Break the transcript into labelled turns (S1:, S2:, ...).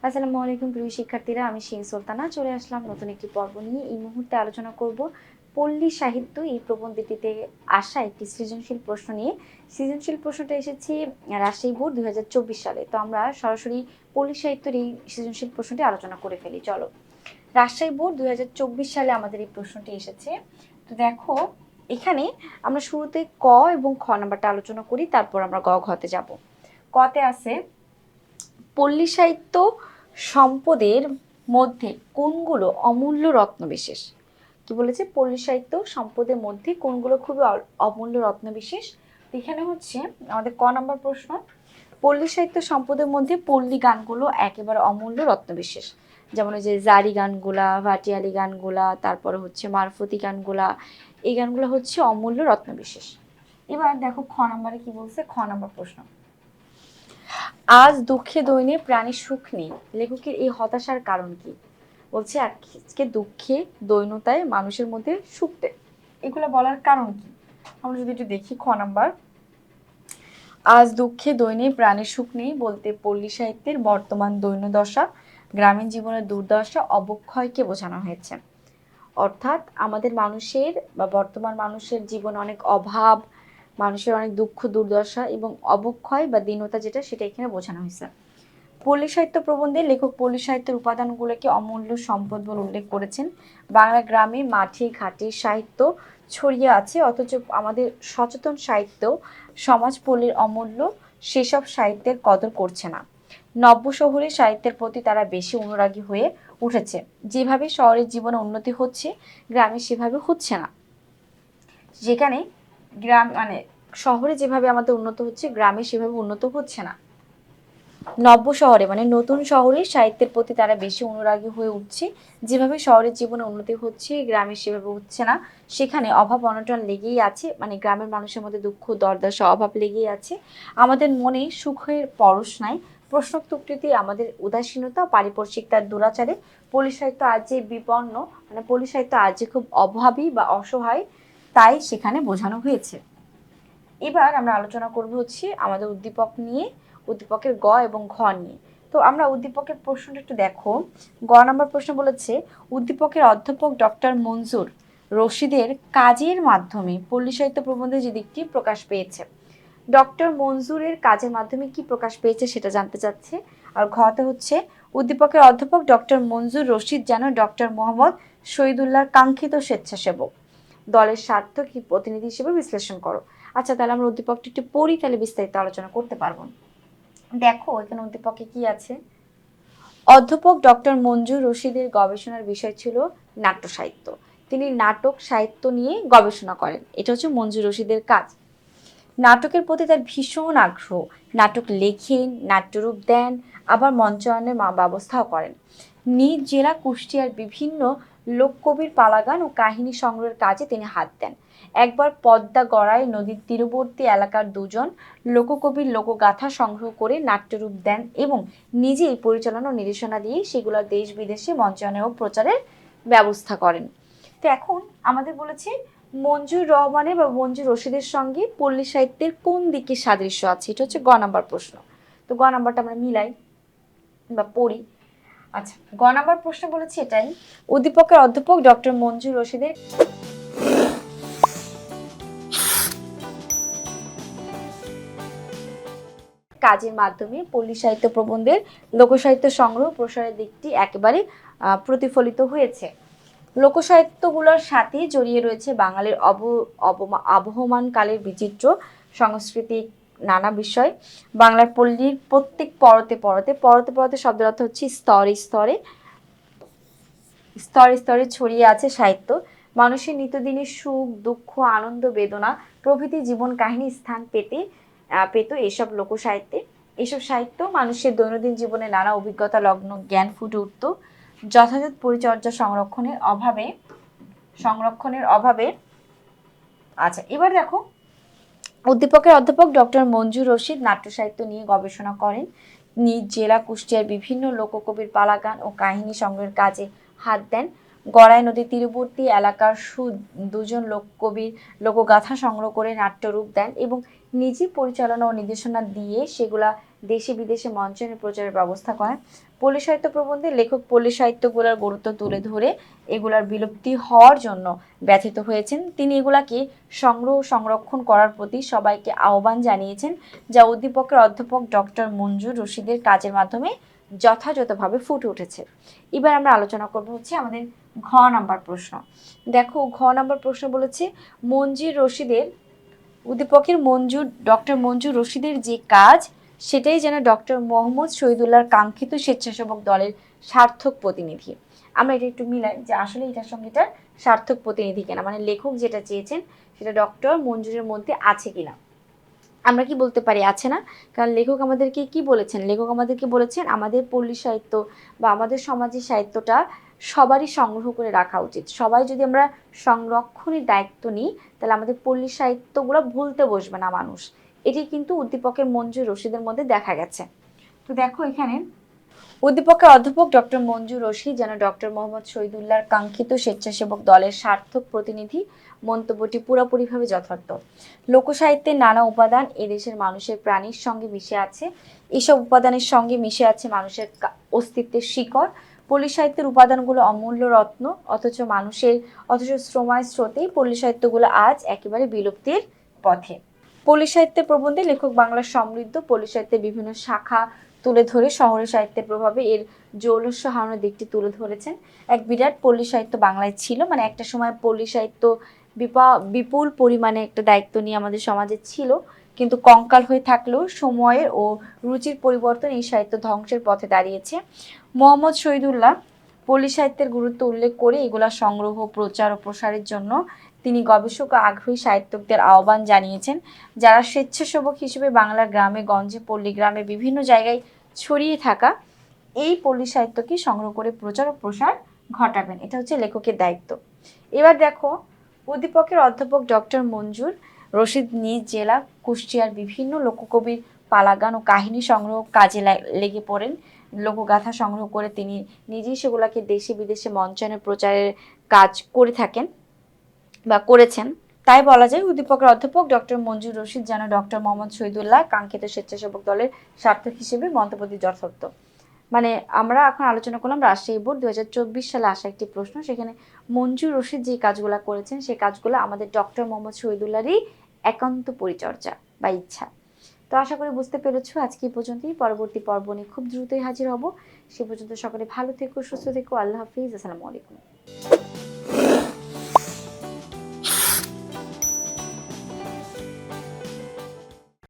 S1: আসসালামু আলাইকুম প্রিয় শিক্ষার্থীরা, আমি শিং সুলতানা চলে আসলাম নতুন একটি পর্ব নিয়ে। এই মুহূর্তে আলোচনা করব পল্লী সাহিত্য এই প্রবন্ধটিতে আসা একটি সৃজনশীল প্রশ্ন নিয়ে। সৃজনশীল প্রশ্নটা এসেছে রাজশাহী বোর্ড 2024 সালে। তো আমরা সরাসরি পল্লী সাহিত্যের এই সৃজনশীল প্রশ্নটি আলোচনা করে ফেলি। চলো, রাজশাহী বোর্ড 2024 সালে আমাদের এই প্রশ্নটি এসেছে। তো দেখো, এখানে আমরা শুরুতে ক এবং খ নাম্বারটা আলোচনা করি, তারপর আমরা গ ঘতে যাব। কতে আছে পল্লী সাহিত্য সম্পদের মধ্যে কোনগুলো অমূল্য রত্নবিশেষ। কি বলেছে? পল্লী সাহিত্য সম্পদের মধ্যে কোনগুলো খুবই অমূল্য রত্নবিশেষ। এখানে হচ্ছে আমাদের ক নাম্বার প্রশ্ন, পল্লী সাহিত্য সম্পদের মধ্যে পল্লী গানগুলো একেবারে অমূল্য রত্নবিশেষ। যেমন ওই যে জারি গানগুলা, ভাটিয়ালি গানগুলা, তারপরে হচ্ছে মারফতি গানগুলা, এই গানগুলো হচ্ছে অমূল্য রত্নবিশেষ। এবার দেখো খ নাম্বারে কি বলছে। খ নাম্বার প্রশ্ন, আজ দুঃখে দৈনে প্রাণীর সুখ নেই, লেখকের এই হতাশার কারণ কি? বলছে আজকে দুঃখে দৈনতায় মানুষের মধ্যে সুখ নেই, এগুলো বলার কারণ কি? আমরা যদি একটু দেখি খ নাম্বার, আজ দুঃখে দৈনে প্রাণীর সুখ নেই বলতে পল্লী সাহিত্যের বর্তমান দৈন্যদশা, গ্রামীণ জীবনের দুর্দশা, অবক্ষয়কে বোঝানো হয়েছে। অর্থাৎ আমাদের মানুষের বা বর্তমান মানুষের জীবনে অনেক অভাব, মানুষের অনেক দুঃখ দুর্দশা এবং অবক্ষয় বা দীনতা যেটা, সেটা এখানে বোঝানো হয়েছে। পল্লী সাহিত্য প্রবন্ধে লেখক পল্লী সাহিত্যের উপাদানগুলোকে অমূল্য সম্পদ বলে উল্লেখ করেছেন। বাংলা গ্রামে মাঠে ঘাটে সাহিত্য ছড়িয়ে আছে, অথচ আমাদের সচেতন সাহিত্য সমাজ পল্লীর অমূল্য সেসব সাহিত্যের কদর করছে না। নব্য শহুরে সাহিত্যের প্রতি তারা বেশি অনুরাগী হয়ে উঠেছে। যেভাবে শহরের জীবনে উন্নতি হচ্ছে, গ্রামে সেভাবে হচ্ছে না। যেখানে গ্রাম মানে শহরে যেভাবে আমাদের উন্নত হচ্ছে, গ্রামে সেভাবে উন্নত হচ্ছে না। নব্য শহরে মানে নতুন শহরে সাহিত্যের প্রতি তারা বেশি অনুরাগী হয়ে উঠছে। যেভাবে শহরের জীবনে উন্নতি হচ্ছে, গ্রামে সেভাবে হচ্ছে না। সেখানে অভাব অনটন লেগেই আছে, মানে গ্রামের মানুষের মধ্যে দুঃখ দুর্দশা অভাব লেগেই আছে। আমাদের মনে সুখের পরশ নাই। প্রশ্নোক্ত উক্তিতে আমাদের উদাসীনতা, পারিপার্শ্বিকতার দুরাচারে পল্লী সাহিত্য আজ যে বিপন্ন, মানে পল্লী সাহিত্য আজ যে খুব অভাবী বা অসহায়, তাই সেখানে বোঝানো হয়েছে। এবার আমরা আলোচনা করব হচ্ছে আমাদের উদ্দীপক নিয়ে, উদ্দীপকের গ এবং ঘ নিয়ে। তো আমরা উদ্দীপকের প্রশ্নটা একটু দেখো। গ নম্বর প্রশ্ন বলেছে, উদ্দীপকের অধ্যাপক ডক্টর মনজুর রশিদের কাজের মাধ্যমে পল্লী সাহিত্য প্রবন্ধে যে দিকটি প্রকাশ পেয়েছে। ডক্টর মনজুরের কাজের মাধ্যমে কি প্রকাশ পেয়েছে সেটা জানতে চাচ্ছে। আর ঘতে হচ্ছে, উদ্দীপকের অধ্যাপক ডক্টর মনজুর রশিদ যেন ডক্টর মোহাম্মদ শহীদুল্লাহর কাঙ্ক্ষিত স্বেচ্ছাসেবক, দলের স্বার্থ কি প্রতিনিধি হিসেবে বিশ্লেষণ করো। আচ্ছা, তাহলে আমরা উদ্দীপকটি একটু পড়ি, তাহলে বিস্তারিত আলোচনা করতে পারবো। দেখো এখানে উদ্দীপকে কি আছে। অধ্যাপক ডক্টর মঞ্জুর রশিদের গবেষণার বিষয় ছিল নাট্য সাহিত্য। তিনি নাটক সাহিত্য নিয়ে গবেষণা করেন, এটা হচ্ছে মঞ্জুর রশিদের কাজ। নাটকের প্রতি তার ভীষণ আগ্রহ, নাটক লেখেন, নাট্যরূপ দেন, আবার মঞ্চায়নের ব্যবস্থাও করেন। নিজ জেলা কুষ্টিয়ার বিভিন্ন লোককবির পালাগান ও কাহিনী সংগ্রহের কাজে তিনি হাত দেন। একবার পদ্মা গড়াই নদীর তীরবর্তী এলাকার দুজন লোককবির লোকগাথা সংগ্রহ করে নাট্যরূপ দেন এবং নিজেই পরিচালনা ও নির্দেশনা দিয়ে সেগুলো দেশ বিদেশে মঞ্চায়ন ও প্রচারের ব্যবস্থা করেন। তো এখন আমাদের বলেছে মঞ্জুর রহমানের বা মঞ্জুর রশিদের সঙ্গে পল্লী সাহিত্যের কোন দিকে সাদৃশ্য আছে, এটা হচ্ছে গ নাম্বার প্রশ্ন। তো গ নাম্বারটা আমরা মিলাই বা পড়ি। আচ্ছা, গ নাম্বার প্রশ্ন বলেছে এটাই, উদ্দীপকের অধ্যাপক ডক্টর মঞ্জুর রশিদের কাজের মাধ্যমে পল্লী সাহিত্য প্রবন্ধের লোকসাহিত্য সংগ্রহ প্রসারের দিকটি একেবারে প্রতিফলিত হয়েছে। লোকসাহিত্যগুলোর সাথে জড়িয়ে রয়েছে বাঙালির আবহমান কালের বিচিত্র সাংস্কৃতিক নানা বিষয়। বাংলার পল্লীর প্রত্যেক পরতে পরতে পরতে পরতে শব্দের অর্থ হচ্ছে স্তরে স্তরে স্তরে স্তরে ছড়িয়ে আছে সাহিত্য। মানুষের নিত্যদিনের সুখ দুঃখ আনন্দ বেদনা প্রভৃতি জীবন কাহিনী স্থান পেত এসব লোকসাহিত্যে। এসব সাহিত্য মানুষের দৈনন্দিন জীবনে নানা অভিজ্ঞতা লগ্ন জ্ঞান ফুটে উঠত। যথাযথ পরিচর্যা সংরক্ষণের অভাবে। আচ্ছা, এবার দেখো, উদ্দীপকের অধ্যাপক ডক্টর মঞ্জুর রশিদ নাট্য সাহিত্য নিয়ে গবেষণা করেন। নিজ জেলা কুষ্টিয়ার বিভিন্ন লোককবির পালাগান ও কাহিনী সংগ্রহের কাজে হাত দেন। গড়াই নদীর তীরবর্তী এলাকার দুজন লোককবির লোকগাথা সংগ্রহ করে নাট্যরূপ দেন এবং নিজে পরিচালনা ও নির্দেশনা দিয়ে সেগুলা দেশে বিদেশে মঞ্চায়নের প্রচারের ব্যবস্থা করেন। পল্লী সাহিত্য প্রবন্ধে লেখক পল্লী সাহিত্যগুলোর গুরুত্ব তুলে ধরে এগুলার বিলুপ্তি হওয়ার জন্য ব্যথিত হয়েছেন। তিনি এগুলাকে সংগ্রহ সংরক্ষণ করার প্রতি সবাইকে আহ্বান জানিয়েছেন, যা উদ্দীপকের অধ্যাপক ডক্টর মঞ্জুর রশিদের কাজের মাধ্যমে যথাযথভাবে ফুটে উঠেছে। এবার আমরা আলোচনা করব হচ্ছে আমাদের ঘ নাম্বার প্রশ্ন। দেখো, ঘ নাম্বার প্রশ্ন বলেছে মঞ্জুর রশিদের উদ্দীপকের ডক্টর মঞ্জুর রশিদের যে কাজ সেটাই যেন ডক্টর মোহাম্মদ শহীদুল্লাহর কাঙ্ক্ষিত স্বেচ্ছাসেবক দলের সার্থক প্রতিনিধি। আমরা এটা একটু মিলাই যে আসলে এটার সঙ্গে এটার সার্থক প্রতিনিধি কিনা, মানে লেখক যেটা চেয়েছেন সেটা ডক্টর মঞ্জুরের মধ্যে আছে কিনা। আমরা কি বলতে পারি আছে না, কারণ লেখক আমাদেরকে কি বলেছেন, লেখক আমাদেরকে বলেছেন আমাদের পল্লী সাহিত্য বা আমাদের সমাজের সাহিত্যটা সবারই সংগ্রহ করে রাখা উচিত। সবাই যদি আমরা সংরক্ষণের দায়িত্ব নিই তাহলে আমাদের পল্লী সাহিত্যগুলো ভুলতে বসবে না মানুষ। এটি কিন্তু উদ্দীপকের মঞ্জুর রশিদের মধ্যে দেখা গেছে। তো দেখো এখানে উদ্দীপকের অধ্যাপক ডক্টর মঞ্জুর রশিদ যেন ডক্টর মোহাম্মদ শহীদুল্লাহর কাঙ্ক্ষিত স্বেচ্ছাসেবক দলের সার্থক প্রতিনিধি, মন্তব্যটি পুরোপুরিভাবে যথার্থ। লোকসাহিত্যের নানা উপাদান এদেশের মানুষের প্রাণীর সঙ্গে মিশে আছে। এসব উপাদানের সঙ্গে মিশে আছে মানুষের অস্তিত্বের শিকড়। পল্লী সাহিত্যের উপাদানগুলো অমূল্য রত্ন, অথচ শ্রমায় স্রোতেই পল্লী সাহিত্যগুলো আজ একেবারে বিলুপ্তির পথে। পল্লী সাহিত্যের প্রবন্ধে লেখক বাংলার সমৃদ্ধ পল্লী সাহিত্যের বিভিন্ন শাখা তুলে ধরে শহরের সাহিত্যের প্রভাবে এর জৌলস্য হারানোর দিকটি তুলে ধরেছেন। এক বিরাট পল্লী সাহিত্য বাংলায় ছিল, মানে একটা সময় পল্লী সাহিত্য বিপুল পরিমাণে একটা দায়িত্ব নিয়ে আমাদের সমাজে ছিল, কিন্তু কঙ্কাল হয়ে থাকলেও সময়ের ও রুচির পরিবর্তন এই সাহিত্য ধ্বংসের পথে দাঁড়িয়েছে। মোহাম্মদ শহীদুল্লাহ পল্লী সাহিত্যের গুরুত্ব উল্লেখ করে এগুলা সংগ্রহ, প্রচার ও প্রসারের জন্য তিনি গবেষক ও আগ্রহী সাহিত্যিকদের আহ্বান জানিয়েছেন, যারা স্বেচ্ছাসেবক হিসেবে বাংলার গ্রামে গঞ্জে পল্লী গ্রামে বিভিন্ন জায়গায় ছড়িয়ে থাকা এই পল্লী সাহিত্যকে সংগ্রহ করে প্রচার ও প্রসার ঘটাবেন। এটা হচ্ছে লেখকের দায়িত্ব। এবার দেখো, উদ্দীপকের অধ্যাপক ডক্টর মঞ্জুর রশিদ নিজ জেলা কুষ্টিয়ার বিভিন্ন লোককবির পালাগান ও কাহিনী সংগ্রহ কাজে লেগে পড়েন। লোকগাথা সংগ্রহ করে তিনি নিজেই সেগুলোকে দেশে বিদেশে মঞ্চায়নের প্রচারের কাজ করে থাকেন বা করেছেন। তাই বলা যায় উদ্দীপকের অধ্যাপক ডক্টর মঞ্জুর রশিদ যেন ডক্টর মোহাম্মদ শহীদুল্লাহ কাঙ্ক্ষিত স্বেচ্ছাসেবক দলের সার্থক হিসেবে মন্তব্যটি যথার্থ। মানে আমরা এখন আলোচনা করলাম রাজশাহী বোর্ড 2024 সালে আসা একটি প্রশ্ন, সেখানে মঞ্জুর রশিদ যে কাজগুলো করেছেন সেই কাজগুলো আমাদের ডক্টর মোহাম্মদ শহীদুল্লাহরই একান্ত পরিচর্যা বা ইচ্ছা। তো আশা করি বুঝতে পেরেছো। আজকে এই পর্যন্তই, পরবর্তী পর্ব নিয়ে খুব দ্রুতই হাজির হব। সে পর্যন্ত সকলে ভালো থেকো, সুস্থ থেকো। আল্লাহ হাফিজ, আসসালামু আলাইকুম।